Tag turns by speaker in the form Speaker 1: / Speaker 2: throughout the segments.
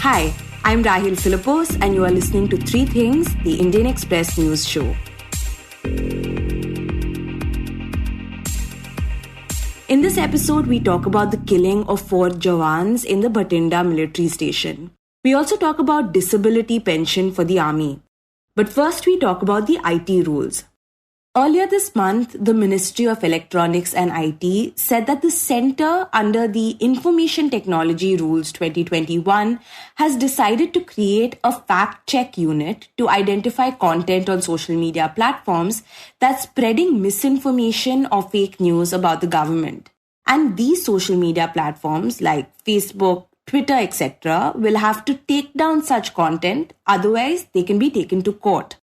Speaker 1: Hi, I'm Rahel Philipose and you are listening to Three Things, the Indian Express news show. In this episode, we talk about the killing of 4 jawans in the Bhatinda military station. We also talk about disability pension for the army. But first, we talk about the IT rules. Earlier this month, the Ministry of Electronics and IT said that the Centre under the Information Technology Rules 2021 has decided to create a fact-check unit to identify content on social media platforms that's spreading misinformation or fake news about the government. And these social media platforms like Facebook, Twitter, etc. will have to take down such content, otherwise they can be taken to court.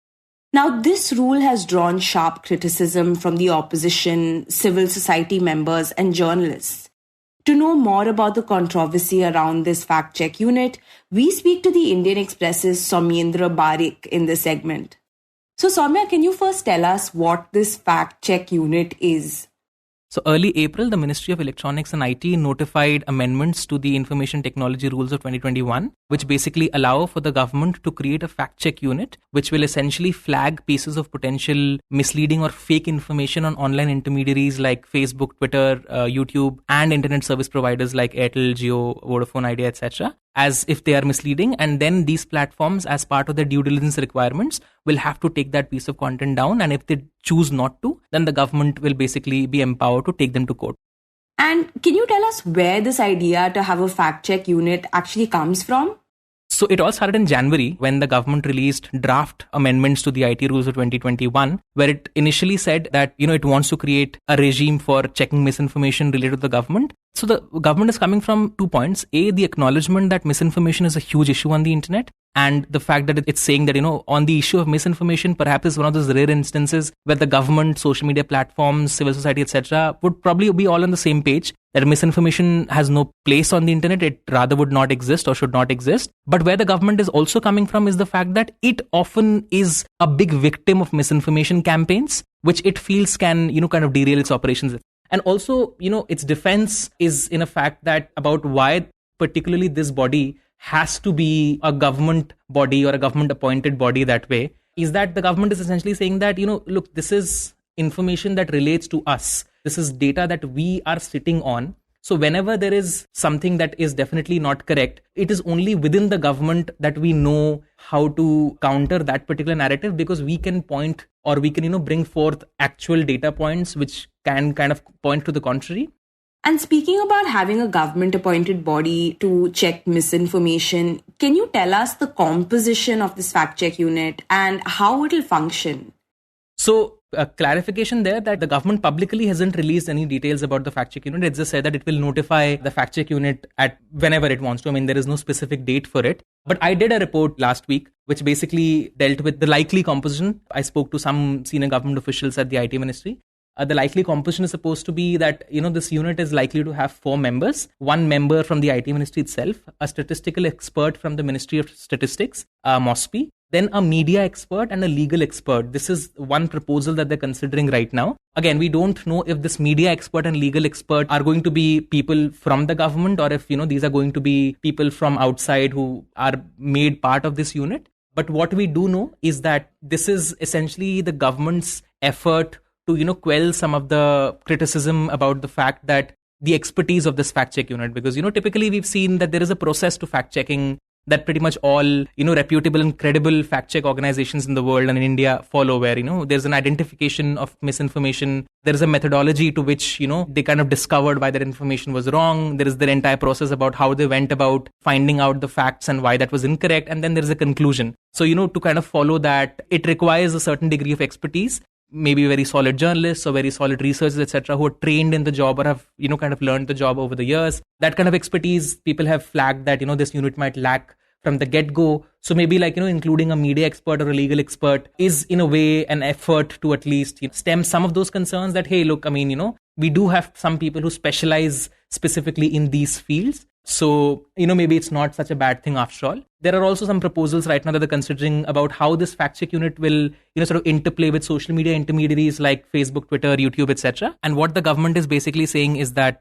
Speaker 1: Now, this rule has drawn sharp criticism from the opposition, civil society members and journalists. To know more about the controversy around this fact-check unit, we speak to the Indian Express's Soumyendra Barik in this segment. So, Soumya, can you first tell us what this fact-check unit is?
Speaker 2: So early April, the Ministry of Electronics and IT notified amendments to the Information Technology Rules of 2021, which basically allow for the government to create a fact-check unit, which will essentially flag pieces of potential misleading or fake information on online intermediaries like Facebook, Twitter, YouTube, and internet service providers like Airtel, Jio, Vodafone Idea, etc. as if they are misleading. And then these platforms, as part of their due diligence requirements, will have to take that piece of content down. And if they choose not to, then the government will basically be empowered to take them to court.
Speaker 1: And can you tell us where this idea to have a fact-check unit actually comes from?
Speaker 2: So it all started in January when the government released draft amendments to the IT rules of 2021, where it initially said that, it wants to create a regime for checking misinformation related to the government. So the government is coming from 2 points. A, the acknowledgement that misinformation is a huge issue on the internet. And the fact that it's saying that, on the issue of misinformation, perhaps is one of those rare instances where the government, social media platforms, civil society, etc. would probably be all on the same page, that misinformation has no place on the internet. It rather would not exist or should not exist. But where the government is also coming from is the fact that it often is a big victim of misinformation campaigns, which it feels can, kind of derail its operations. And also, its defense is in a fact that about why particularly this body has to be a government body or a government appointed body that way, is that the government is essentially saying that, look, this is information that relates to us. This is data that we are sitting on. So whenever there is something that is definitely not correct, it is only within the government that we know how to counter that particular narrative, because we can point or we can, bring forth actual data points which can kind of point to the contrary.
Speaker 1: And speaking about having a government-appointed body to check misinformation, can you tell us the composition of this fact-check unit and how it will function?
Speaker 2: So, a clarification there that the government publicly hasn't released any details about the fact-check unit. It just said that it will notify the fact-check unit at whenever it wants to. I mean, there is no specific date for it. But I did a report last week which basically dealt with the likely composition. I spoke to some senior government officials at the IT ministry. The likely composition is supposed to be that, this unit is likely to have 4 members. 1 member from the IT ministry itself, a statistical expert from the Ministry of Statistics, MOSPI, then a media expert and a legal expert. This is one proposal that they're considering right now. Again, we don't know if this media expert and legal expert are going to be people from the government or if, these are going to be people from outside who are made part of this unit. But what we do know is that this is essentially the government's effort to, quell some of the criticism about the fact that the expertise of this fact-check unit. Because, typically we've seen that there is a process to fact-checking that pretty much all, reputable and credible fact-check organizations in the world and in India follow, where, there's an identification of misinformation. There is a methodology to which, they kind of discovered why that information was wrong. There is their entire process about how they went about finding out the facts and why that was incorrect. And then there is a conclusion. So, to kind of follow that, it requires a certain degree of expertise. Maybe very solid journalists or very solid researchers, etc., who are trained in the job or have, kind of learned the job over the years. That kind of expertise, people have flagged that, this unit might lack from the get-go. So maybe including a media expert or a legal expert is in a way an effort to at least stem some of those concerns that, hey, look, we do have some people who specialize specifically in these fields. So, maybe it's not such a bad thing after all. There are also some proposals right now that they're considering about how this fact check unit will, sort of interplay with social media intermediaries like Facebook, Twitter, YouTube, etc. And what the government is basically saying is that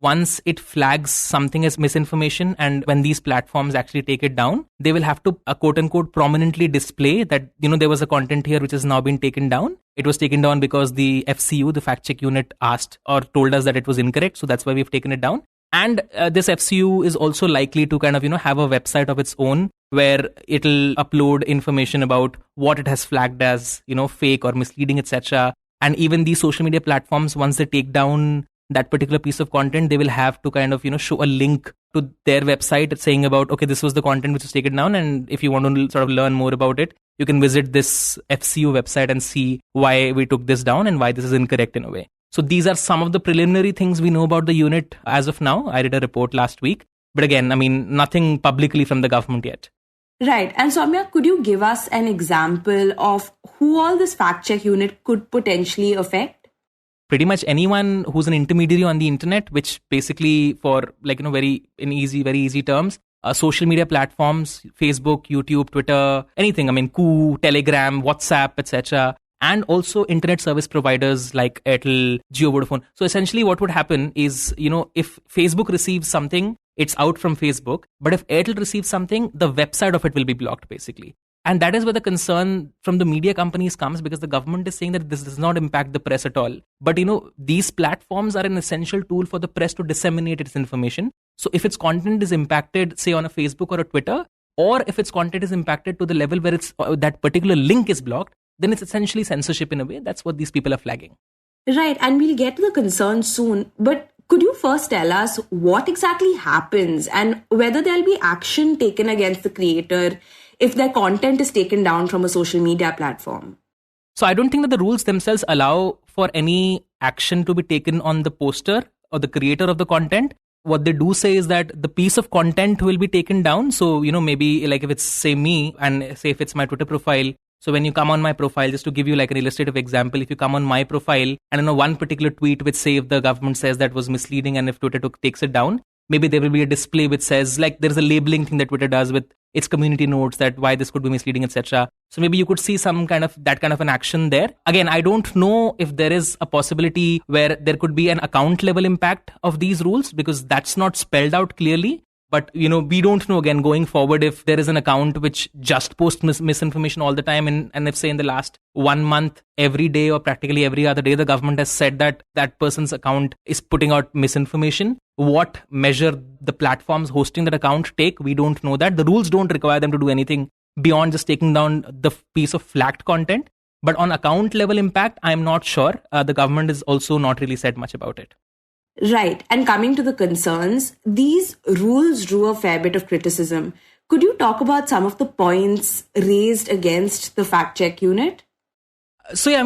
Speaker 2: once it flags something as misinformation, and when these platforms actually take it down, they will have to, quote unquote, prominently display that, there was a content here which has now been taken down. It was taken down because the FCU, the fact check unit, asked or told us that it was incorrect. So that's why we've taken it down. And this FCU is also likely to kind of, have a website of its own where it'll upload information about what it has flagged as, fake or misleading, etc. And even these social media platforms, once they take down that particular piece of content, they will have to kind of, show a link to their website saying about, okay, this was the content which was taken down. And if you want to sort of learn more about it, you can visit this FCU website and see why we took this down and why this is incorrect in a way. So these are some of the preliminary things we know about the unit as of now. I did a report last week. But again, nothing publicly from the government yet.
Speaker 1: Right. And Soumya, could you give us an example of who all this fact check unit could potentially affect?
Speaker 2: Pretty much anyone who's an intermediary on the internet, which basically for very easy terms, social media platforms, Facebook, YouTube, Twitter, anything. Koo, Telegram, WhatsApp, etc. And also internet service providers like Airtel, Jio, Vodafone. So essentially what would happen is, if Facebook receives something, it's out from Facebook. But if Airtel receives something, the website of it will be blocked basically. And that is where the concern from the media companies comes, because the government is saying that this does not impact the press at all. But, these platforms are an essential tool for the press to disseminate its information. So if its content is impacted, say on a Facebook or a Twitter, or if its content is impacted to the level where it's that particular link is blocked, then it's essentially censorship in a way. That's what these people are flagging.
Speaker 1: Right, and we'll get to the concerns soon. But could you first tell us what exactly happens and whether there'll be action taken against the creator if their content is taken down from a social media platform?
Speaker 2: So I don't think that the rules themselves allow for any action to be taken on the poster or the creator of the content. What they do say is that the piece of content will be taken down. So, maybe like if it's, say, me, and say if it's my Twitter profile. So when you come on my profile, just to give you like an illustrative example, if you come on my profile and one particular tweet which, say, if the government says that was misleading and if Twitter takes it down, maybe there will be a display which says, like, there's a labeling thing that Twitter does with its community notes that why this could be misleading, etc. So maybe you could see some kind of that kind of an action there. Again, I don't know if there is a possibility where there could be an account level impact of these rules, because that's not spelled out clearly. But, we don't know, again, going forward, if there is an account which just posts misinformation all the time. And if, say, in the last 1 month, every day or practically every other day, the government has said that that person's account is putting out misinformation, what measure the platforms hosting that account take, we don't know that. The rules don't require them to do anything beyond just taking down the piece of flagged content. But on account level impact, I'm not sure. The government has also not really said much about it.
Speaker 1: Right. And coming to the concerns, these rules drew a fair bit of criticism. Could you talk about some of the points raised against the fact check unit?
Speaker 2: So, yeah,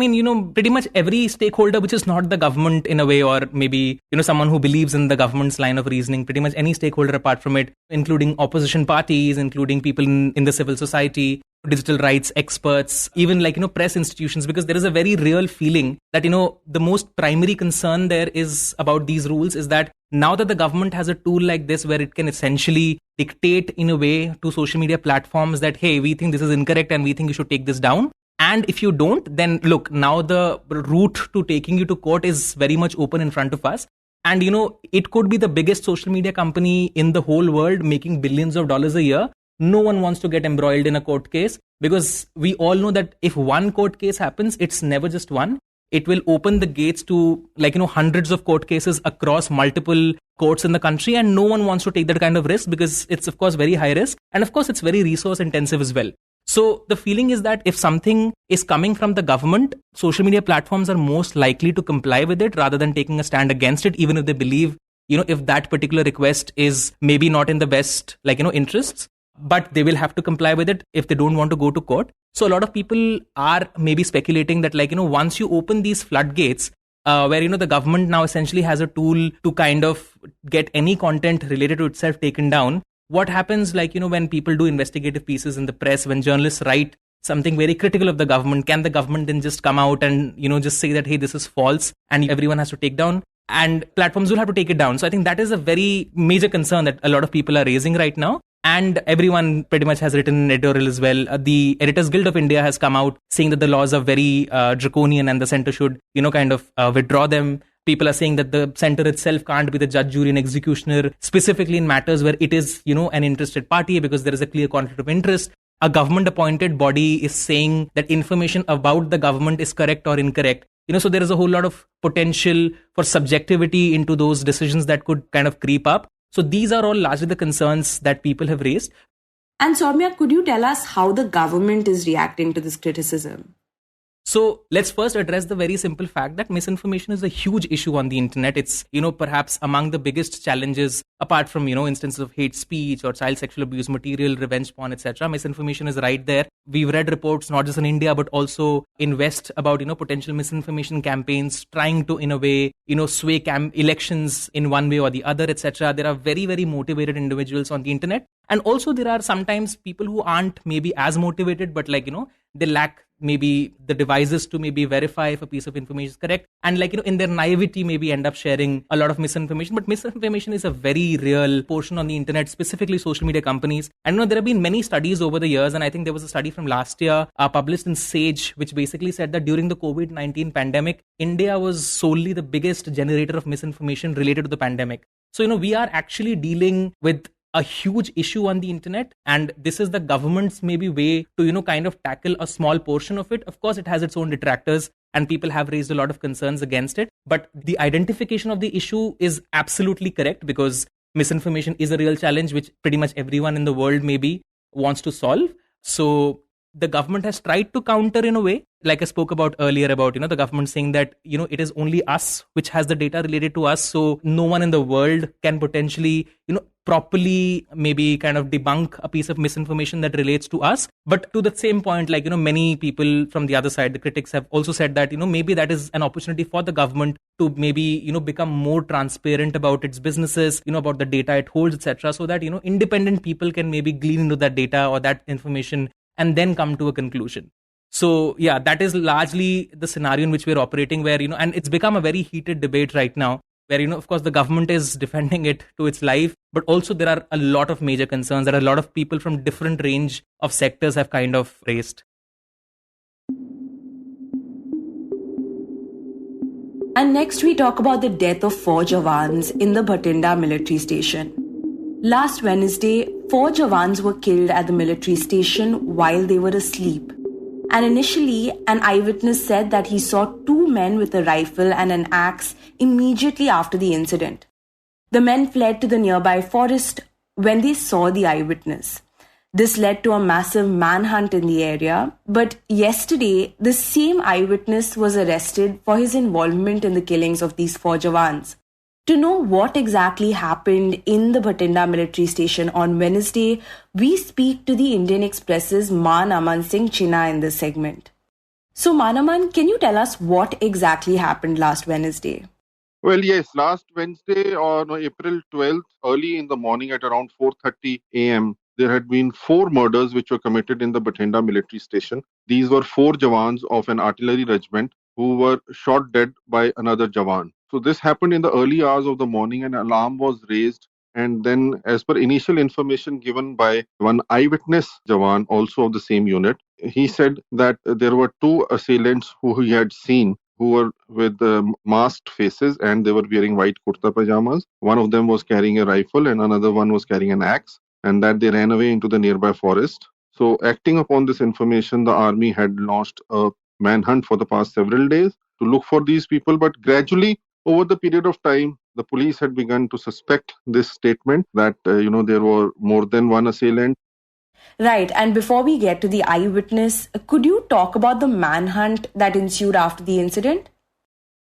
Speaker 2: pretty much every stakeholder, which is not the government in a way, or maybe, someone who believes in the government's line of reasoning, pretty much any stakeholder apart from it, including opposition parties, including people in the civil society, digital rights experts, even press institutions, because there is a very real feeling that, the most primary concern there is about these rules is that now that the government has a tool like this where it can essentially dictate in a way to social media platforms that, hey, we think this is incorrect and we think you should take this down. And if you don't, then look, now the route to taking you to court is very much open in front of us. And, it could be the biggest social media company in the whole world making billions of dollars a year. No one wants to get embroiled in a court case, because we all know that if one court case happens, it's never just one. It will open the gates to hundreds of court cases across multiple courts in the country. And no one wants to take that kind of risk, because it's, of course, very high risk. And of course, it's very resource intensive as well. So the feeling is that if something is coming from the government, social media platforms are most likely to comply with it rather than taking a stand against it, even if they believe, if that particular request is maybe not in the best, interests. But they will have to comply with it if they don't want to go to court. So a lot of people are maybe speculating that, once you open these floodgates, where, the government now essentially has a tool to kind of get any content related to itself taken down. What happens, when people do investigative pieces in the press, when journalists write something very critical of the government, can the government then just come out and, just say that, hey, this is false and everyone has to take down? and platforms will have to take it down. So I think that is a very major concern that a lot of people are raising right now. And everyone pretty much has written an editorial as well. The Editors Guild of India has come out saying that the laws are very draconian and the center should, withdraw them. People are saying that the center itself can't be the judge, jury and executioner, specifically in matters where it is, an interested party, because there is a clear conflict of interest. A government appointed body is saying that information about the government is correct or incorrect. So there is a whole lot of potential for subjectivity into those decisions that could kind of creep up. So these are all largely the concerns that people have raised.
Speaker 1: And Soumya, could you tell us how the government is reacting to this criticism?
Speaker 2: So let's first address the very simple fact that misinformation is a huge issue on the internet. It's, perhaps among the biggest challenges, apart from, instances of hate speech or child sexual abuse material, revenge porn, etc. Misinformation is right there. We've read reports not just in India, but also in West about, potential misinformation campaigns trying to, in a way, sway elections in one way or the other, etc. There are very, very motivated individuals on the internet. And also there are sometimes people who aren't maybe as motivated, but they lack maybe the devices to maybe verify if a piece of information is correct. And in their naivety, maybe end up sharing a lot of misinformation. But misinformation is a very real portion on the internet, specifically social media companies. And there have been many studies over the years. And I think there was a study from last year published in Sage, which basically said that during the COVID-19 pandemic, India was solely the biggest generator of misinformation related to the pandemic. So, we are actually dealing with a huge issue on the internet, and this is the government's maybe way to kind of tackle a small portion of it. Of course, it has its own detractors and people have raised a lot of concerns against it, but the identification of the issue is absolutely correct, because misinformation is a real challenge which pretty much everyone in the world maybe wants to solve. So the government has tried to counter in a way, like I spoke about earlier about, the government saying that, it is only us which has the data related to us. So no one in the world can potentially, properly maybe kind of debunk a piece of misinformation that relates to us. But to the same point, many people from the other side, the critics have also said that, maybe that is an opportunity for the government to maybe, become more transparent about its businesses, about the data it holds, etc. So that, independent people can maybe glean into that data or that information and then come to a conclusion. So yeah, that is largely the scenario in which we're operating, where, and it's become a very heated debate right now, where, of course, the government is defending it to its life, but also there are a lot of major concerns that a lot of people from different range of sectors have kind of raised.
Speaker 1: And next we talk about the death of 4 jawans in the Bhatinda military station. Last Wednesday, 4 jawans were killed at the military station while they were asleep. And initially, an eyewitness said that he saw 2 men with a rifle and an axe immediately after the incident. The men fled to the nearby forest when they saw the eyewitness. This led to a massive manhunt in the area, but yesterday, the same eyewitness was arrested for his involvement in the killings of these 4 jawans. To know what exactly happened in the Bhatinda military station on Wednesday, we speak to the Indian Express's Aman Singh Chhina in this segment. So Aman, can you tell us what exactly happened last Wednesday?
Speaker 3: Well, yes, last Wednesday on April 12th, early in the morning at around 4:30 a.m., there had been 4 murders which were committed in the Bathinda military station. These were 4 jawans of an artillery regiment who were shot dead by another jawan. So this happened in the early hours of the morning. An alarm was raised. And then, as per initial information given by one eyewitness jawan, also of the same unit, he said that there were 2 assailants who he had seen who were with masked faces and they were wearing white kurta pajamas. One of them was carrying a rifle and another one was carrying an axe, and that they ran away into the nearby forest. So acting upon this information, the army had launched a manhunt for the past several days to look for these people. But gradually, over the period of time, the police had begun to suspect this statement that, there were more than one assailant.
Speaker 1: Right. And before we get to the eyewitness, could you talk about the manhunt that ensued after the incident?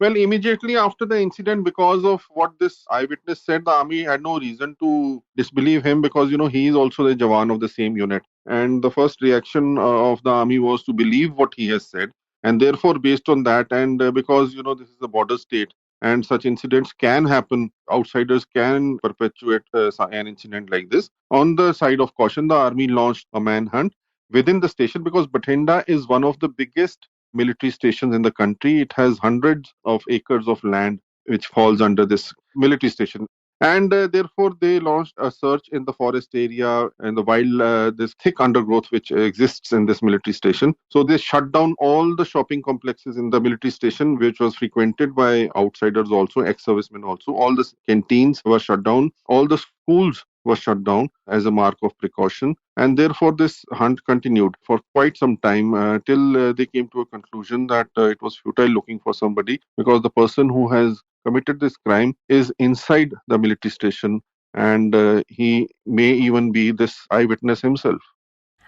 Speaker 3: Well, immediately after the incident, because of what this eyewitness said, the army had no reason to disbelieve him because, he is also the jawan of the same unit. And the first reaction of the army was to believe what he has said. And therefore, based on that, and because, this is a border state, and such incidents can happen, outsiders can perpetuate an incident like this. On the side of caution, the army launched a manhunt within the station because Bathinda is one of the biggest military stations in the country. It has hundreds of acres of land which falls under this military station. And therefore, they launched a search in the forest area and the wild, this thick undergrowth which exists in this military station. So they shut down all the shopping complexes in the military station, which was frequented by outsiders also, ex-servicemen also. All the canteens were shut down. All the schools were shut down as a mark of precaution. And therefore, this hunt continued for quite some time till they came to a conclusion that it was futile looking for somebody, because the person who has committed this crime is inside the military station, and he may even be this eyewitness himself.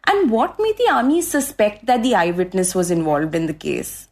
Speaker 1: And what made the army suspect that the eyewitness was involved in the case?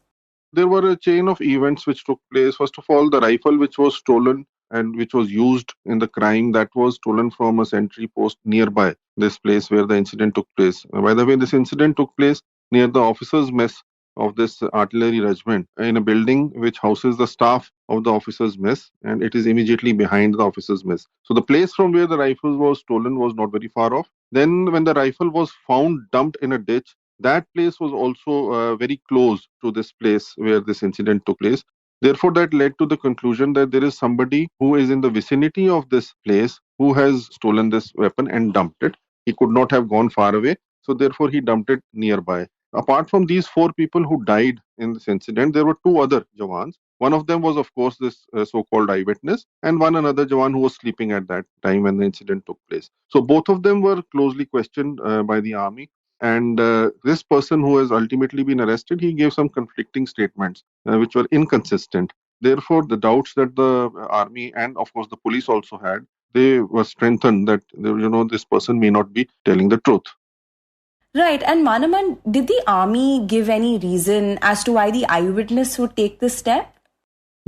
Speaker 3: There were a chain of events which took place. First of all, the rifle which was stolen and which was used in the crime, that was stolen from a sentry post nearby this place where the incident took place. By the way, this incident took place near the officers' mess of this artillery regiment, in a building which houses the staff of the officers' mess, and it is immediately behind the officers' mess. So the place from where the rifle was stolen was not very far off. Then when the rifle was found dumped in a ditch, that place was also very close to this place where this incident took place. Therefore, that led to the conclusion that there is somebody who is in the vicinity of this place who has stolen this weapon and dumped it. He could not have gone far away, so therefore he dumped it nearby. Apart from these 4 people who died in this incident, there were 2 other jawans. One of them was, of course, this so-called eyewitness, and one another jawan who was sleeping at that time when the incident took place. So both of them were closely questioned by the army. And this person who has ultimately been arrested, he gave some conflicting statements which were inconsistent. Therefore, the doubts that the army and, of course, the police also had, they were strengthened that, this person may not be telling the truth.
Speaker 1: Right. And Manaman, did the army give any reason as to why the eyewitness would take this step?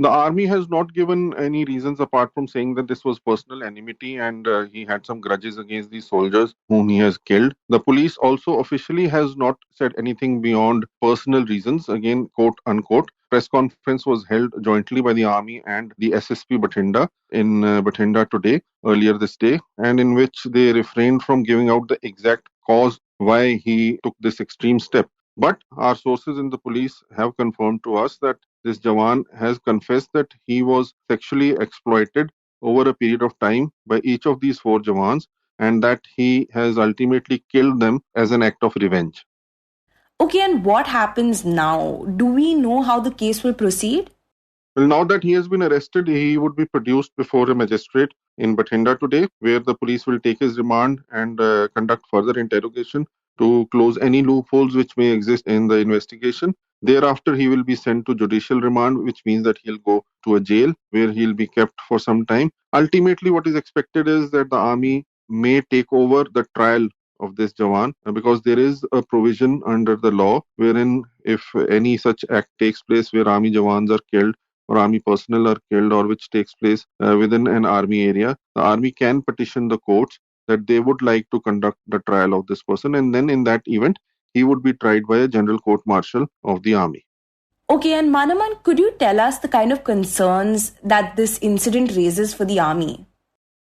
Speaker 3: The army has not given any reasons apart from saying that this was personal enmity and he had some grudges against these soldiers whom he has killed. The police also officially has not said anything beyond personal reasons, again, quote unquote. Press conference was held jointly by the army and the SSP Bathinda in Bathinda today, earlier this day, and in which they refrained from giving out the exact cause why he took this extreme step. But our sources in the police have confirmed to us that this Jawan has confessed that he was sexually exploited over a period of time by each of these 4 Jawans, and that he has ultimately killed them as an act of revenge.
Speaker 1: Okay, and what happens now? Do we know how the case will proceed?
Speaker 3: Well, now that he has been arrested, he would be produced before a magistrate in Bathinda today, where the police will take his remand and conduct further interrogation to close any loopholes which may exist in the investigation. Thereafter, he will be sent to judicial remand, which means that he'll go to a jail where he'll be kept for some time. Ultimately, what is expected is that the army may take over the trial of this Jawan, because there is a provision under the law wherein if any such act takes place where army Jawans are killed or army personnel are killed, or which takes place within an army area, the army can petition the courts that they would like to conduct the trial of this person, and then in that event, he would be tried by a general court-martial of the army.
Speaker 1: Okay, and Manaman, could you tell us the kind of concerns that this incident raises for the army?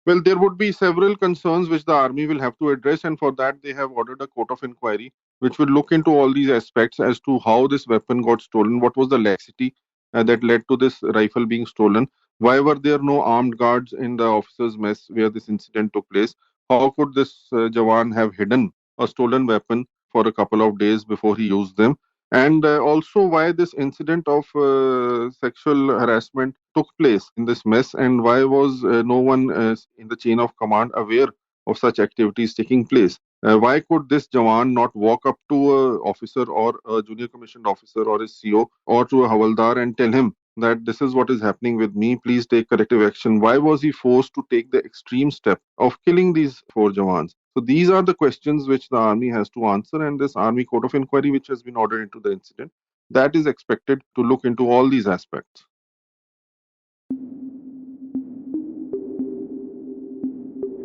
Speaker 3: Well, there would be several concerns which the army will have to address, and for that they have ordered a court of inquiry which will look into all these aspects as to how this weapon got stolen, what was the laxity that led to this rifle being stolen, why were there no armed guards in the officers' mess where this incident took place, how could this Jawan have hidden a stolen weapon for a couple of days before he used them, and also why this incident of sexual harassment took place in this mess, and why was no one in the chain of command aware of such activities taking place. Why could this Jawan not walk up to an officer or a junior commissioned officer or his CO or to a Havaldar and tell him that this is what is happening with me, please take corrective action? Why was he forced to take the extreme step of killing these 4 Jawans? So these are the questions which the army has to answer, and this army court of inquiry which has been ordered into the incident, that is expected to look into all these aspects.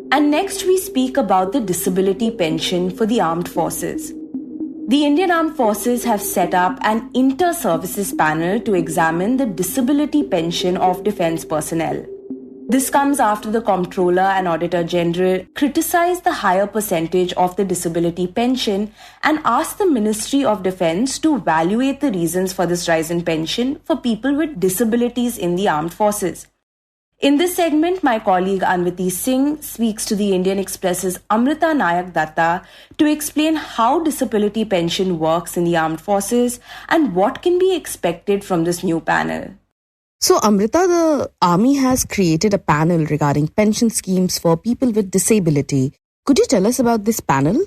Speaker 1: And next we speak about the disability pension for the armed forces. The Indian Armed Forces have set up an inter-services panel to examine the disability pension of defense personnel. This comes after the Comptroller and Auditor General criticized the higher percentage of the disability pension and asked the Ministry of Defence to evaluate the reasons for this rise in pension for people with disabilities in the armed forces. In this segment, my colleague Anwiti Singh speaks to the Indian Express's Amrita Nayak Datta to explain how disability pension works in the armed forces and what can be expected from this new panel.
Speaker 4: So, Amrita, the Army has created a panel regarding pension schemes for people with disability. Could you tell us about this panel?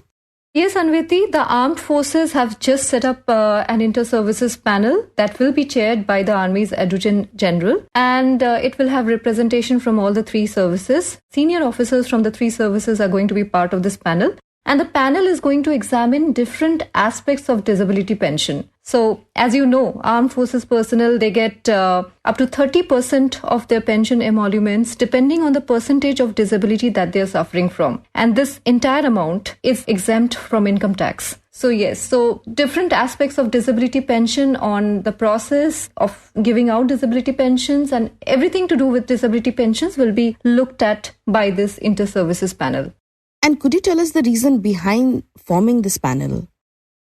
Speaker 5: Yes, Anwiti, the armed forces have just set up an inter-services panel that will be chaired by the Army's Adjutant General, and it will have representation from all the three services. Senior officers from the three services are going to be part of this panel, and the panel is going to examine different aspects of disability pension. So, as you know, armed forces personnel, they get up to 30% of their pension emoluments depending on the percentage of disability that they are suffering from. And this entire amount is exempt from income tax. So yes, so different aspects of disability pension on the process of giving out disability pensions and everything to do with disability pensions will be looked at by this inter-services panel.
Speaker 4: And could you tell us the reason behind forming this panel?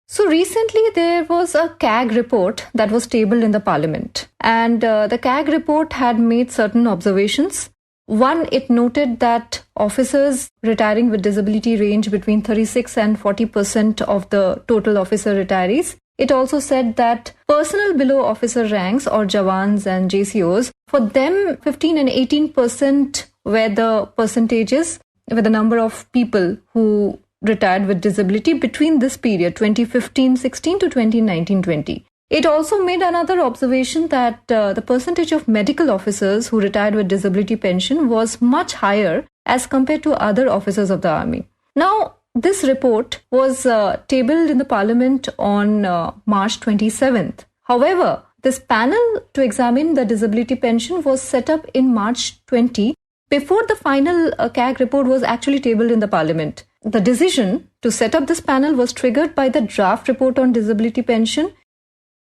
Speaker 5: So recently there was a CAG report that was tabled in the parliament, and the CAG report had made certain observations. One, it noted that officers retiring with disability range between 36 and 40% of the total officer retirees. It also said that personnel below officer ranks or jawans and JCOs, for them 15 and 18% were the percentages, were the number of people who retired with disability between this period 2015-16 to 2019-20. It also made another observation that the percentage of medical officers who retired with disability pension was much higher as compared to other officers of the army. Now, this report was tabled in the parliament on March 27th. However, this panel to examine the disability pension was set up in March 20 before the final CAG report was actually tabled in the parliament. The decision to set up this panel was triggered by the draft report on disability pension.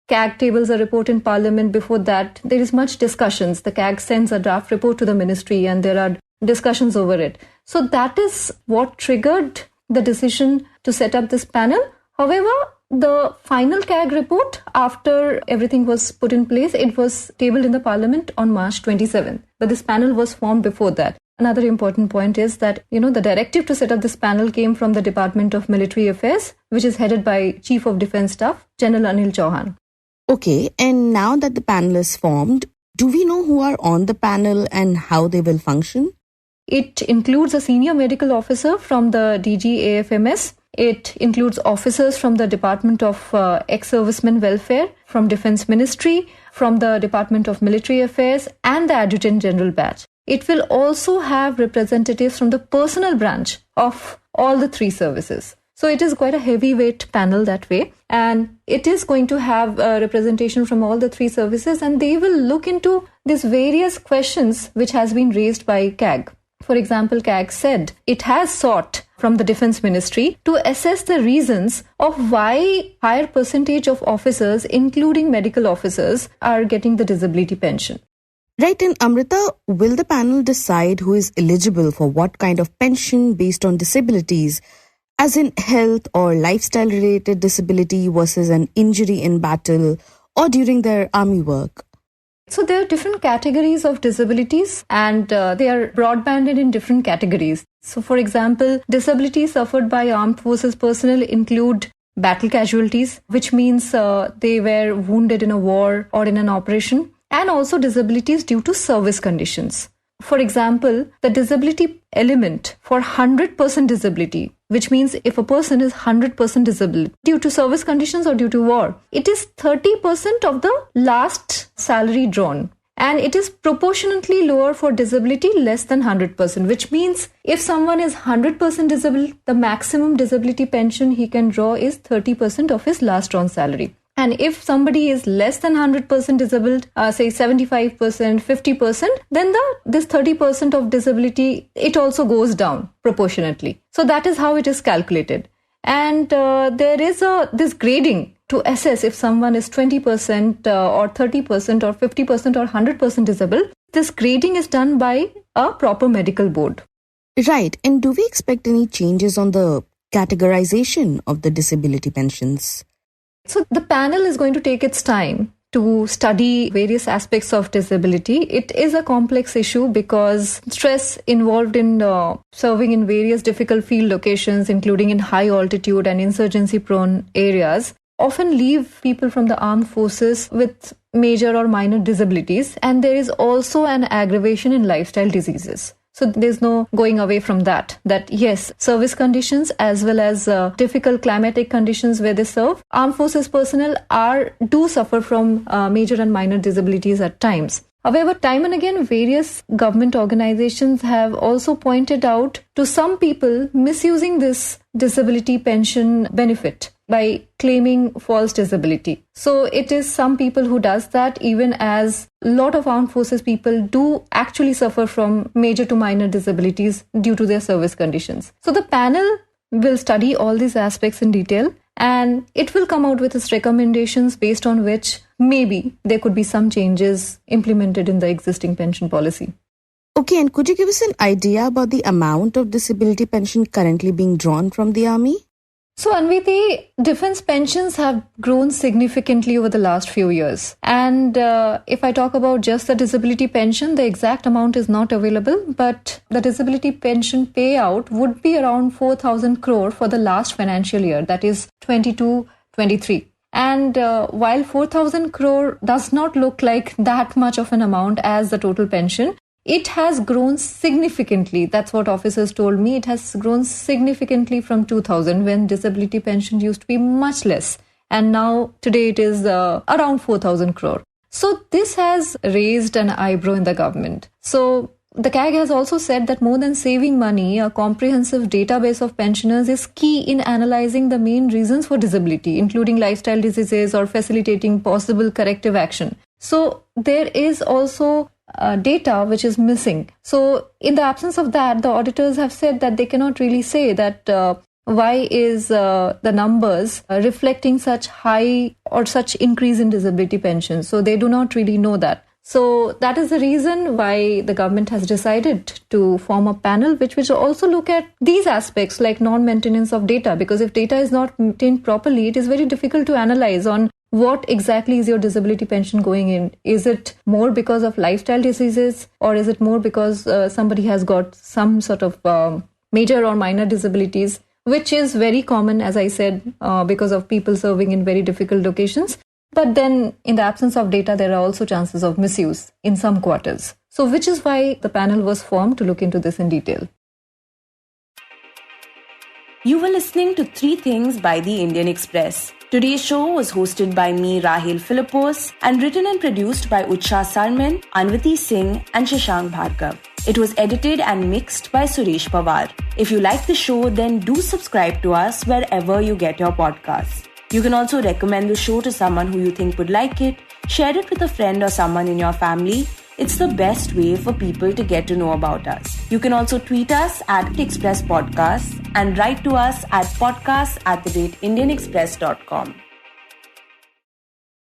Speaker 5: CAG tables a report in parliament. Before that, there is much discussions. The CAG sends a draft report to the ministry and there are discussions over it. So that is what triggered the decision to set up this panel. However, the final CAG report, after everything was put in place, it was tabled in the parliament on March 27th. But this panel was formed before that. Another important point is that, the directive to set up this panel came from the Department of Military Affairs, which is headed by Chief of Defence Staff, General Anil Chauhan.
Speaker 4: Okay, and now that the panel is formed, do we know who are on the panel and how they will function?
Speaker 5: It includes a senior medical officer from the DG AFMS. It includes officers from the Department of Ex-Servicemen Welfare, from Defence Ministry, from the Department of Military Affairs and the Adjutant General Batch. It will also have representatives from the personnel branch of all the three services. So it is quite a heavyweight panel that way. And it is going to have representation from all the three services, and they will look into these various questions which has been raised by CAG. For example, CAG said it has sought from the Defence Ministry to assess the reasons of why higher percentage of officers, including medical officers, are getting the disability pension.
Speaker 4: Right, and Amrita, will the panel decide who is eligible for what kind of pension based on disabilities, as in health or lifestyle-related disability versus an injury in battle or during their army work?
Speaker 5: So there are different categories of disabilities, and they are broad-banded in different categories. So for example, disabilities suffered by armed forces personnel include battle casualties, which means they were wounded in a war or in an operation, and also disabilities due to service conditions. For example, the disability element for 100% disability, which means if a person is 100% disabled due to service conditions or due to war, it is 30% of the last salary drawn. And it is proportionately lower for disability less than 100%, which means if someone is 100% disabled, the maximum disability pension he can draw is 30% of his last drawn salary. And if somebody is less than 100% disabled, say 75%, 50%, then this 30% of disability, it also goes down proportionately. So that is how it is calculated. And there is this grading to assess if someone is 20% or 30% or 50% or 100% disabled. This grading is done by a proper medical board.
Speaker 4: Right. And do we expect any changes on the categorization of the disability pensions?
Speaker 5: So the panel is going to take its time to study various aspects of disability. It is a complex issue because stress involved in serving in various difficult field locations, including in high altitude and insurgency-prone areas, often leave people from the armed forces with major or minor disabilities. And there is also an aggravation in lifestyle diseases. So there's no going away from that yes, service conditions as well as difficult climatic conditions where they serve, armed forces personnel do suffer from major and minor disabilities at times. However, time and again, various government organizations have also pointed out to some people misusing this disability pension benefit by claiming false disability. So it is some people who does that, even as a lot of armed forces people do actually suffer from major to minor disabilities due to their service conditions. So the panel will study all these aspects in detail, and it will come out with its recommendations based on which maybe there could be some changes implemented in the existing pension policy.
Speaker 4: Okay, and could you give us an idea about the amount of disability pension currently being drawn from the army?
Speaker 5: So, Anwiti, defense pensions have grown significantly over the last few years. And if I talk about just the disability pension, the exact amount is not available, but the disability pension payout would be around 4,000 crore for the last financial year, that is 22-23. And while 4,000 crore does not look like that much of an amount as the total pension, it has grown significantly. That's what officers told me. It has grown significantly from 2000, when disability pension used to be much less. And now today it is around 4,000 crore. So this has raised an eyebrow in the government. So the CAG has also said that more than saving money, a comprehensive database of pensioners is key in analyzing the main reasons for disability, including lifestyle diseases or facilitating possible corrective action. So there is also data which is missing. So in the absence of that, the auditors have said that they cannot really say that why is the numbers reflecting such high or such increase in disability pension. So they do not really know that. So that is the reason why the government has decided to form a panel which will also look at these aspects like non-maintenance of data, because if data is not maintained properly, it is very difficult to analyze on what exactly is your disability pension going in. Is it more because of lifestyle diseases, or is it more because somebody has got some sort of major or minor disabilities, which is very common, as I said, because of people serving in very difficult locations. But then in the absence of data, there are also chances of misuse in some quarters. So which is why the panel was formed to look into this in detail.
Speaker 1: You were listening to 3 Things by the Indian Express. Today's show was hosted by me, Rahel Philipose, and written and produced by Utsa, Sarmin, Anwiti, Singh, and Shashank Bhargava. It was edited and mixed by Suresh Pawar. If you like the show, then do subscribe to us wherever you get your podcasts. You can also recommend the show to someone who you think would like it, share it with a friend or someone in your family. It's the best way for people to get to know about us. You can also tweet us at Express Podcasts and write to us at podcasts@indianexpress.com.